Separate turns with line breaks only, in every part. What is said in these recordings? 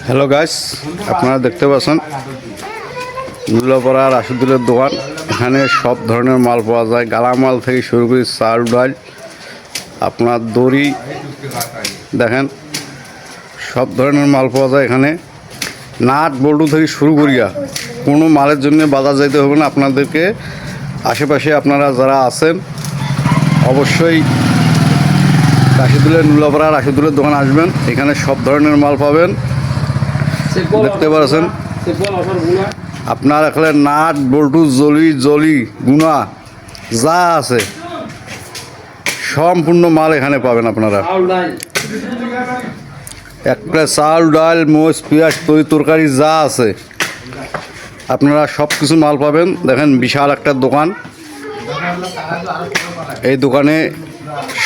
Hello guys, আপনারা দেখতে পাচ্ছেন নুল্লাপাড়া রাশিদুলের দোকান। এখানে সব ধরনের মাল পাওয়া যায়, গালামাল থেকে শুরু করে চাল ডাল, আপনার দড়ি, দেখেন সব ধরনের মাল পাওয়া যায় এখানে। নাট বল্টু থেকে শুরু করিয়া কোনো মালের জন্য বাজার যাইতে হবে না। আপনাদেরকে আশেপাশে আপনারা যারা আছেন অবশ্যই রাশিদুলের নুল্লাপাড়া রাশিদুলের দোকান আসবেন। এখানে সব ধরনের মাল পাবেন, দেখতে পাচ্ছেন। আপনার এখানে নাট বল্টু জলি গুনা যা আছে সম্পূর্ণ মাল এখানে পাবেন আপনারা। একটা চাল ডাল মোষ পেঁয়াজ তরকারি যা আছে আপনারা সব কিছু মাল পাবেন। দেখেন বিশাল একটা দোকান, এই দোকানে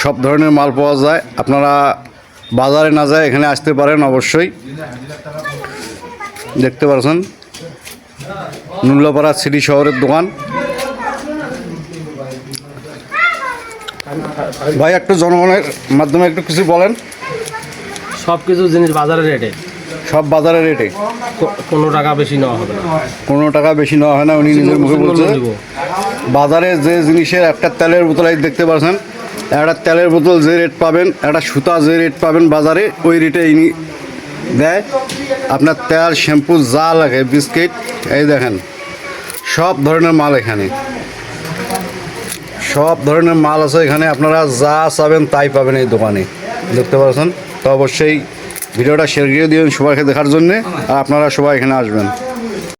সব ধরনের মাল পাওয়া যায়। আপনারা বাজারে না যায় এখানে আসতে পারেন অবশ্যই। দেখতে পাচ্ছেন নুল্লাপাড়া সিটি শহরের দোকান। ভাই একটু জনগণের মাধ্যমে একটু কিছু বলেন।
সব কিছু জিনিস বাজারের রেটে,
সব বাজারের রেটে,
কোনো টাকা বেশি নেওয়া হবে না,
কোনো টাকা বেশি নেওয়া হয় না। উনি নিজের মুখে বলছে বাজারে যে জিনিসের একটা তেলের বোতল দেখতে পাচ্ছেন, একটা তেলের বোতল যে রেট পাবেন, একটা সুতা যে রেট পাবেন বাজারে ওই রেটে ইনি দেয়। আপনার তেল শ্যাম্পু যা লাগে বিস্কিট, এই দেখেন সব ধরনের মাল এখানে, সব ধরনের মাল আছে এখানে। আপনারা যা চাবেন তাই পাবেন এই দোকানে, দেখতে পাচ্ছেন। তো অবশ্যই ভিডিওটা শেয়ার করে দিবেন সবাইকে দেখার জন্যে, আর আপনারা সবাই এখানে আসবেন।